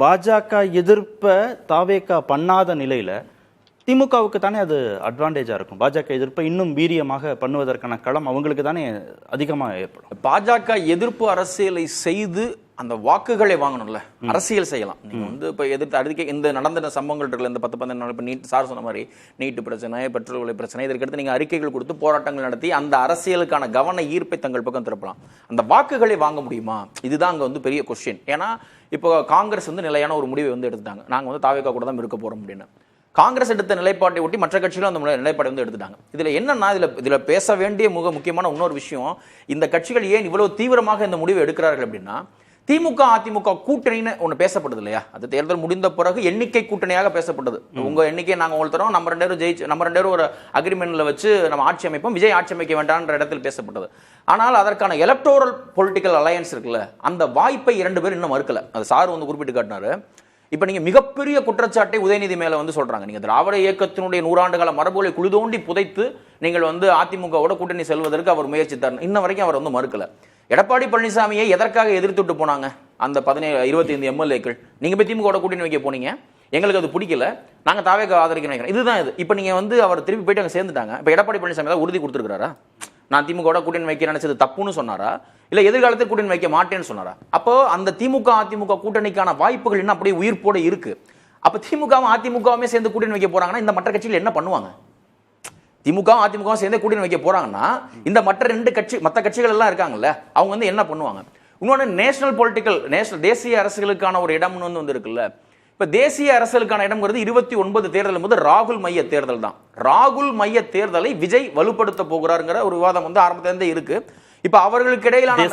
பாஜக எதிர்ப்பை தாவேகா பண்ணாத நிலையில திமுகவுக்கு தானே அது அட்வான்டேஜா இருக்கும். பாஜக எதிர்ப்பை இன்னும் வீரியமாக பண்ணுவதற்கான களம் அவங்களுக்கு தானே அதிகமாக ஏற்படும். பாஜக எதிர்ப்பு அரசியலை செய்து அந்த வாக்குகளை வாங்கணும்ல, அரசியல் செய்யலாம். நீங்க வந்து இப்ப எதிர்த்து அடுக்க இந்த நடந்த சம்பவங்கள் இருக்குல்ல, இந்த 10-15 நாள் இப்ப நீட் சார் சொன்ன மாதிரி நீட்டு பிரச்சனை, பெட்ரோல் விலை பிரச்சனை, இதற்கடுத்து நீங்க அறிக்கைகள் கொடுத்து போராட்டங்கள் நடத்தி அந்த அரசியலுக்கான கவன ஈர்ப்பை தங்கள் பக்கம் திருப்பலாம். அந்த வாக்குகளை வாங்க முடியுமா? இதுதான் அங்க வந்து பெரிய கொஸ்டின். ஏன்னா இப்போ காங்கிரஸ் வந்து நிலையான ஒரு முடிவை வந்து எடுத்துட்டாங்க, நாங்க வந்து தாவேகா கூட தான் இருக்க போறோம் அப்படின்னு. காங்கிரஸ் எடுத்த நிலைப்பாட்டை ஒட்டி மற்ற கட்சிகளும் அந்த நிலைப்பாட்டை வந்து எடுத்துட்டாங்க. இதுல என்னன்னா, இதுல பேச வேண்டிய முக்கியமான இன்னொரு விஷயம், இந்த கட்சிகள் ஏன் இவ்வளவு தீவிரமாக இந்த முடிவை எடுக்கிறார்கள் அப்படின்னா, திமுக அதிமுக கூட்டணின்னு ஒண்ணு பேசப்படுது இல்லையா, அது தேர்தல் முடிந்த பிறகு எண்ணிக்கை கூட்டணியாக பேசப்பட்டது. உங்க எண்ணிக்கையை நாங்க உங்களுக்கு தரோம், நம்ம 2 பேரும் ஜெயிச்சு, நம்ம 2 பேரும் ஒரு அக்ரிமெண்ட்ல வச்சு நம்ம ஆட்சி அமைப்போம், விஜய் ஆட்சி அமைக்க வேண்டாம்ன்ற இடத்தில் பேசப்பட்டது. ஆனால் அதற்கான எலக்டோரல் பொலிட்டிக்கல் அலையன்ஸ் இருக்குல்ல, அந்த வாய்ப்பை 2 பேரும் இன்னும் மறுக்கல. அது சார் வந்து குறிப்பிட்டு காட்டினாரு. இப்ப நீங்க மிகப்பெரிய குற்றச்சாட்டை உதயநிதி மேல வந்து சொல்றாங்க, நீங்க திராவிட இயக்கத்தினுடைய 100 ஆண்டு கால மரபுகளை குளிதோண்டி புதைத்து நீங்கள் வந்து அதிமுகவோட கூட்டணி செல்வதற்கு அவர் முயற்சித்தார். இன்ன வரைக்கும் அவர் வந்து மறுக்கல. எடப்பாடி பழனிசாமியை எதற்காக எதிர்த்துட்டு போனாங்க அந்த 25 எம்எல்ஏக்கள்? நீங்க போய் திமுக கூட்டணி வைக்க போனீங்க, எங்களுக்கு அது பிடிக்கல, நாங்க தாவேக ஆதரிக்கிறோம், இதுதான் இது. இப்ப நீங்க வந்து அவர் திருப்பி போயிட்டு அங்க சேர்ந்துட்டாங்க. இப்ப எடப்பாடி பழனிசாமி ஏதாவது உறுதி கொடுத்துருக்காரா? நான் திமுக கூட்டணி வைக்க நினைச்சது தப்புன்னு சொன்னாரா, இல்ல எதிர்காலத்தில் கூட்டணி வைக்க மாட்டேன்னு சொன்னாரா? அப்போ அந்த திமுக அதிமுக கூட்டணிக்கான வாய்ப்புகள் இன்னும் அப்படியே உயிர்ப்போட இருக்கு. அப்ப திமுகவும் அதிமுகவுமே சேர்ந்து கூட்டணி வைக்க போறாங்கன்னா இந்த மற்ற கட்சிகள் என்ன பண்ணுவாங்க? திமுக அதிமுக சேர்ந்து கூட்டணி வைக்க போறாங்கன்னா இந்த மற்ற கட்சிகள் எல்லாம் இருக்காங்கல்ல, அவங்க வந்து என்ன பண்ணுவாங்க? இன்னொன்னு நேஷனல் தேசிய அரசுகளுக்கான ஒரு இடம் வந்து இருக்குல்ல. இப்ப தேசிய அரசியலுக்கான இடம்ங்கிறது 29 தேர்தல் போது ராகுல் மைய தேர்தல் தான். ராகுல் மைய தேர்தலை விஜய் வலுப்படுத்த போகிறாருங்கிற ஒரு விவாதம் வந்து ஆரம்பத்திலிருந்தே இருக்கு. இப்ப அவர்களுக்கு இடையிலான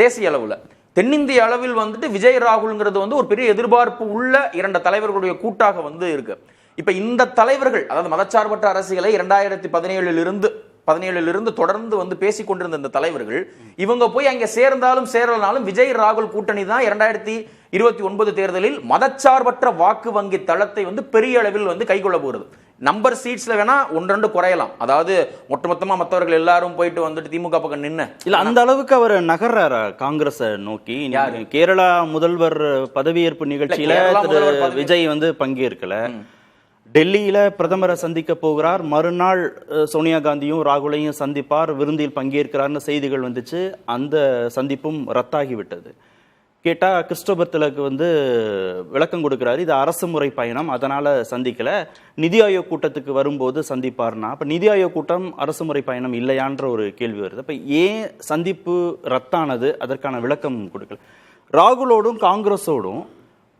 தேசிய அளவுல தென்னிந்திய அளவில் வந்துட்டு விஜய் ராகுல்ங்கிறது வந்து ஒரு பெரிய எதிர்பார்ப்பு உள்ள 2 தலைவர்களுடைய கூட்டாக வந்து இருக்கு. இப்ப இந்த தலைவர்கள், அதாவது மதச்சார்பற்ற அரசியலை 2017 தொடர்ந்து வந்து பேசிக் கொண்டிருந்த இந்த தலைவர்கள், இவங்க போய் அங்க சேர்ந்தாலும் சேரலனாலும் விஜய் ராகுல் கூட்டணி தான் 2029 தேர்தலில் மதச்சார்பற்ற வாக்கு வங்கி தளத்தை வந்து பெரிய அளவில் வந்து கைக்கொள்ள போகிறது. நம்பர் சீட்ஸ்ல வேணா 1-2 குறையலாம், அதாவது ஒட்டுமொத்தமா மற்றவர்கள் எல்லாரும் போயிட்டு வந்துட்டு திமுக பக்கம் நின்னு இல்ல அந்த அளவுக்கு அவர் நகர்றாரா காங்கிரஸ் நோக்கி? கேரளா முதல்வர் பதவியேற்பு நிகழ்ச்சியில விஜய் வந்து பங்கேற்கல, டெல்லியில பிரதமரை சந்திக்க போகிறார், மறுநாள் சோனியா காந்தியும் ராகுலையும் சந்திப்பார், விருந்தில் பங்கேற்கிறார்னு செய்திகள் வந்துச்சு. அந்த சந்திப்பும் ரத்தாகிவிட்டது. கேட்டா கிறிஸ்டோபர் திலக் வந்து விளக்கம் கொடுக்கிறாரு, இது அரசு முறை பயணம், அதனால சந்திக்கல, நிதி ஆயோக் கூட்டத்துக்கு வரும்போது சந்திப்பார்னா. அப்ப நிதி ஆயோக் கூட்டம் அரசு முறை பயணம் இல்லையான்ற ஒரு கேள்வி வருது. அப்ப ஏன் சந்திப்பு ரத்தானது? அதற்கான விளக்கம் கொடுக்கல. ராகுலோடும் காங்கிரஸோடும்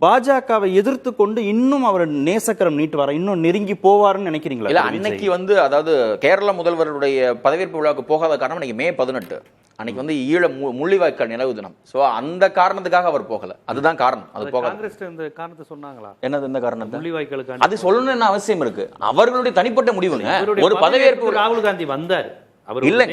பாஜகவை எதிர்த்து கொண்டு இன்னும் அவர் நேசக்கரம் நீட்டுவாரா, இன்னும் நெருங்கி போவார்னு நினைக்கிறீங்களா? இல்ல, அன்னைக்கு வந்து அதாவது கேரள முதல்வருடைய பதவியேற்பு விழாவுக்கு போகாத காரணம் இன்னைக்கு மே 18 அன்னைக்கு வந்து ஈழ முள்ளிவாய்க்கால் நினைவு தினம். சோ அந்த காரணத்துக்காக அவர் போகல, அதுதான் காரணம். அது போகல. காங்கிரஸ் இந்த காரணத்தை சொன்னாங்களா? என்னது இந்த காரணம்? முள்ளிவாய்க்காலுக்கு அது சொல்லணும்னு அவசியம் இருக்கு, அவர்களுடைய தனிப்பட்ட முடிவுங்க. ஒரு பதவியேற்பு ராகுல் காந்தி வந்தார், இல்ல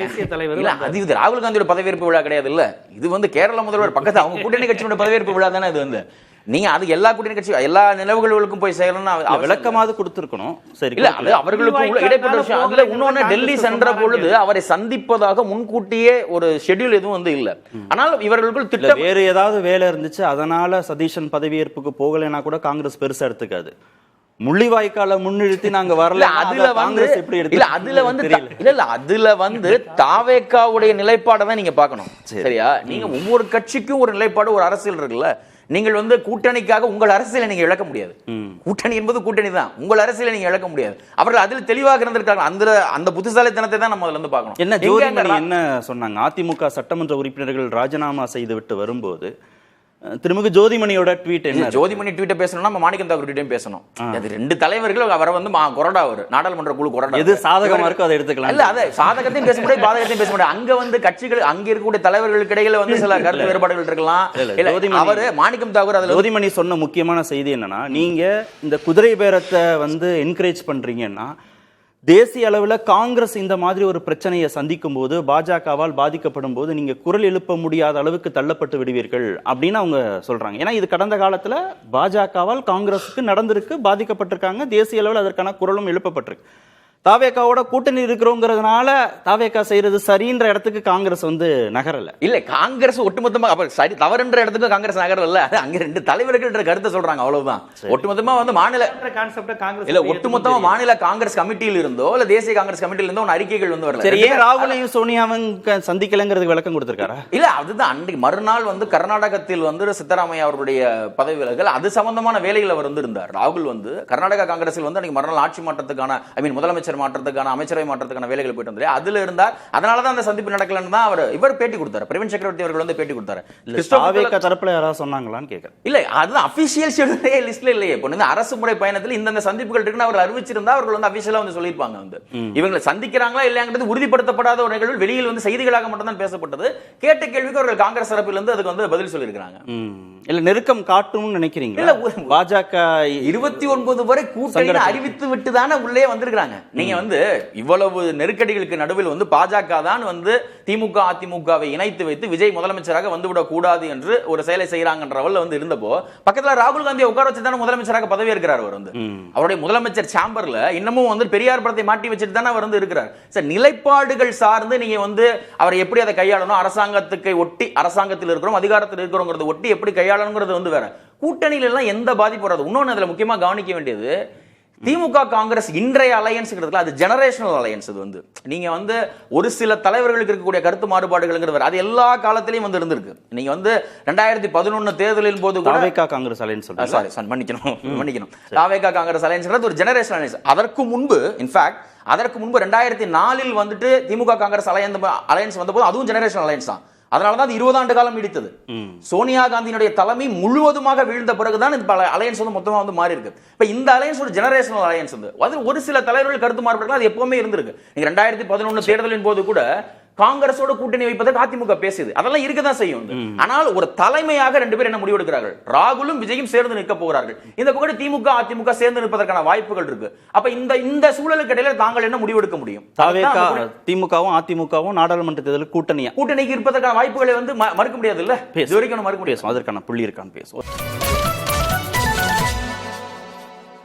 அது ராகுல் காந்தியோட பதவியேற்பு விழா கிடையாது. இல்ல, இது வந்து கேரள முதல்வர் பக்கத்து அவங்க கூட்டணி கட்சியோட பதவியேற்பு விழா தானே. இது வந்து நீங்க அது எல்லா கூட்டணி கட்சி எல்லா நிலவுகளுக்கும் போய் செய்யணும்னு விளக்கமாவது கொடுத்திருக்கணும். சரி, இல்ல அது அவர்களுக்கு இடைப்பட்ட விஷயம். அதுல இன்னொன்னு, டெல்லி சென்ற பொழுது அவரை சந்திப்பதாக முன்கூட்டியே ஒரு ஷெட்யூல் எதுவும் வந்து இல்ல. ஆனால் இவர்களுக்குள் திட்டம் வேற ஏதாவது வேலை இருந்துச்சு, அதனால சதீஷன் பதவியேற்புக்கு போகலைன்னா கூட காங்கிரஸ் பெருசா எடுத்துக்காது. முள்ளிவாய்க்கால முன்னிறுத்தி நாங்க வரல. அதுல வந்து தாவேகாவுடைய நிலைப்பாடை தான் நீங்க பார்க்கணும். சரியா? நீங்க ஒவ்வொரு கட்சிக்கும் ஒரு நிலைப்பாடு, ஒரு அரசியல் இருக்குல்ல. நீங்கள் வந்து கூட்டணிக்காக உங்கள் அரசியலை நீங்க இழக்க முடியாது. கூட்டணி என்பது கூட்டணி தான், உங்கள் அரசியலை நீங்க இழக்க முடியாது. அவர்கள் அதில் தெளிவாக இருந்திருக்காங்க. அந்த புத்திசாலித்தனத்தை தான் நம்ம வந்து பார்க்கணும். என்ன ஜோதிமணி என்ன சொன்னாங்க? அதிமுக சட்டமன்ற உறுப்பினர்கள் ராஜினாமா செய்து விட்டு வரும்போது திரும்ப ஜோதிமணியோட ட்வீட் என்ன? ஜோதிமணி ட்வீட்டை பேசணும்னா நம்ம மாணிக்கம் தாக்கூர் ட்வீட்டையும் பேசணும். அது 2 தலைவர்கள் அவரை வந்து கொறடா, அவர் நாடாளுமன்ற குழு கொறடா. எது சாதகமா இருக்கோ அதை எடுத்துக்கலாம். இல்ல, அது சாதகத்தையும் பேச முடியாது, பாதகத்தையும் பேச முடியாது. அங்க வந்து கட்சிகள், அங்க இருக்கக்கூடிய தலைவர்களுக்கு இடையில வந்து சில கருத்து வேறுபாடுகள் இருக்கலாம். அவரு மாணிக்கம் தாக்கூர் அதுல ஜோதிமணி சொன்ன முக்கியமான செய்தி என்னன்னா, நீங்க இந்த குதிரை பேரத்தை வந்து என்கரேஜ் பண்றீங்கன்னா, தேசிய அளவில் காங்கிரஸ் இந்த மாதிரி ஒரு பிரச்சனையை சந்திக்கும் போது, பாஜகவால் பாதிக்கப்படும் போது நீங்க குரல் எழுப்ப முடியாத அளவுக்கு தள்ளப்பட்டு விடுவீர்கள் அப்படின்னு அவங்க சொல்றாங்க. ஏன்னா இது கடந்த காலத்துல பாஜகவால் காங்கிரஸுக்கு நடந்திருக்கு, பாதிக்கப்பட்டிருக்காங்க, தேசிய அளவில் அதற்கான குரலும் எழுப்பப்பட்டிருக்கு. தாவேக்காவோட கூட்டணி இருக்கிறோங்கிறதுனால தாவேக்கா செய்யறது சரின்ற இடத்துக்கு காங்கிரஸ் வந்து நகரல. இல்ல காங்கிரஸ் ஒட்டுமொத்தமா அப்ப சரி தவறுன்ற இடத்துக்கு காங்கிரஸ் நகரல. அங்க ரெண்டு தலைவர்கள்ன்ற கருத்தை சொல்றாங்க அவ்வளவுதான். ஒட்டுமொத்தமா வந்து மாநில கான்செப்ட் காங்கிரஸ் இல்ல ஒட்டுமொத்தமா மாநில காங்கிரஸ் கமிட்டியில் இருந்தோ இல்ல தேசிய காங்கிரஸ் கமிட்டியில் இருந்தோ அறிக்கைகள் வந்து வரல. சரி, ஏன் ராகுலையும் சோனியாவும் சந்திக்கலங்கிறதுக்கு விளக்கம் கொடுத்திருக்காரா? இல்ல அதுதான் அன்றைக்கு மறுநாள் வந்து கர்நாடகத்தில் வந்து சித்தராமையா அவருடைய பதவி விலகல் அது சம்பந்தமான வேலைகள் அவர் வந்து இருந்தார். ராகுல் வந்து கர்நாடக காங்கிரஸில் வந்து அன்னைக்கு மறுநாள் ஆட்சி மாற்றத்துக்கான முதலமைச்சர் மாற்றத்துக்கான அமைச்சரவை மாற்றத்துக்கான வேலைகள் போயிட்டு வந்தாரு. அதுல இருந்தார். அதனாலதான் அந்த சந்திப்பு நடக்கலன்னு தான் இவர் பேட்டி கொடுத்தாரு. பிரவீன் சக்கரவர்த்தி அவர்கள் வந்து பேட்டி கொடுத்தாரு. தாவேக்கா தரப்புல யாராவது சொன்னாங்களான்னு கேக்குறேன். இல்ல அதுதான் அபிஷியல் ஷெட்யூலே லிஸ்ட்ல இல்லையே. இப்போ இந்த அரசு முறை பயணத்தில் இந்த சந்திப்புகள் இருக்குன்னு அவர் அறிவிச்சிருந்தா அவர்கள் வந்து அபிஷியலா வந்து சொல்லிருப்பாங்க. வந்து இவங்களை சந்திக்கிறாங்களா இல்லையாங்கிறது உறுதிப்படுத்தப்படாத ஒரு நிகழ்வு வெளியில் வந்து செய்திகளாக மட்டும் தான் பேசப்பட்டது. கேட்ட கேள்விக்கு அவர்கள் காங்கிரஸ் தரப்பில் இருந்து அதுக்கு வந்து பதில் சொல்லியிருக்காங்க. இல்ல நெருக்கம் காட்டும்னு நினைக்கிறீங்களா? பாஜக 29 வரை கூட்டணி அறிவித்து விட்டு தானே உள்ளே வந்திருக்காங்க. நீங்க வந்து இவ்வளவு நெருக்கடிகளுக்கு நடுவில் வந்து பாஜக தான் வந்து திமுக அதிமுகவை இணைத்து வைத்து விஜய் முதலமைச்சராக வந்துவிடக் கூடாது என்று ஒரு செயலை செய்யறாங்கன்றவல்ல வந்து இருந்தப்போ பக்கத்துல ராகுல் காந்தியை உட்கார வச்சு தானே முதலமைச்சராக பதவி இருக்கிறார். அவர் வந்து அவருடைய முதலமைச்சர் சேம்பர்ல இன்னமும் வந்து பெரியார் படத்தை மாட்டி வச்சுட்டு தானே அவர் வந்து இருக்கிறார். சார் நிலைப்பாடுகள் சார்ந்து நீங்க வந்து அவரை எப்படி அதை கையாளணும், அரசாங்கத்துக்கு ஒட்டி அரசாங்கத்தில் இருக்கிறோம் அதிகாரத்தில் இருக்கிறோங்கிறத ஒட்டி எப்படி கையாளணுங்கிறது வந்து வேற. கூட்டணியில எல்லாம் எந்த பாதிப்பு வராது. இன்னொன்னு அதுல முக்கியமா கவனிக்க வேண்டியது திமுக காங்கிரஸ் இன்றைய அலையன்ஸ்ங்கிறதுல அது ஜெனரேஷனல் அலையன்ஸ். அது வந்து நீங்க வந்து ஒரு சில தலைவர்களுக்கு இருக்கக்கூடிய கருத்து மாறுபாடுகள்ங்கிறது அது எல்லா காலத்திலையும் வந்து இருந்திருக்கு. நீங்க வந்து 2011 தேர்தலின் போது கூட தாவேக்கா காங்கிரஸ் அலையன்ஸ் சொல்றீங்க. சாரி மன்னிக்கணும் தாவேக்கா காங்கிரஸ் அலையன்ஸ்ங்கிறது ஒரு ஜெனரேஷனல் அலையன்ஸ். அதற்கு முன்பு இன்ஃபேக்ட் 2004 வந்துட்டு திமுக காங்கிரஸ் அலையன்ஸ் வந்தபோது அதுவும் ஜெனரேஷனல் அலையன்ஸ் தான். அதனாலதான் 20 ஆண்டு காலம் நீடித்தது. சோனியா காந்தியினுடைய தலைமை முழுவதுமாக வீழ்ந்த பிறகுதான் இந்த அலையன்ஸ் வந்து மொத்தமா வந்து மாறி இருக்கு. இப்ப இந்த அலையன்ஸ் ஒரு ஜெனரேஷனல் அலையன்ஸ் வந்து அது ஒரு சில தலைவர்கள் கருத்து மாறுபாடுகள் அது எப்பவுமே இருந்திருக்கு. நீங்க 2011 தேர்தலின் போது கூட காங்கிரஸோட கூட்டணி வைப்பதற்கு அதிமுக பேசுது. அதெல்லாம் இருக்கதான் செய்யும். ஆனால் ஒரு தலைமையாக ரெண்டு பேர் என்ன முடிவு எடுக்கிறார்கள்? ராகுலும் விஜயும் சேர்ந்து நிற்க போகிறார்கள். இந்த பக்கம் திமுக அதிமுக சேர்ந்து நிற்பதற்கான வாய்ப்புகள் இருக்கு. அப்ப இந்த சூழலுக்கு இடையில தாங்கள் என்ன முடிவு எடுக்க முடியும்? திமுகவும் அதிமுகவும் நாடாளுமன்ற தேர்தலில் கூட்டணிக்கு இருப்பதற்கான வாய்ப்புகளை வந்து மறுக்க முடியாது இல்ல. இது வரைக்கும் மறுக்க முடியாது. அதற்கான புள்ளி இருக்கான்னு பேசுவோம்.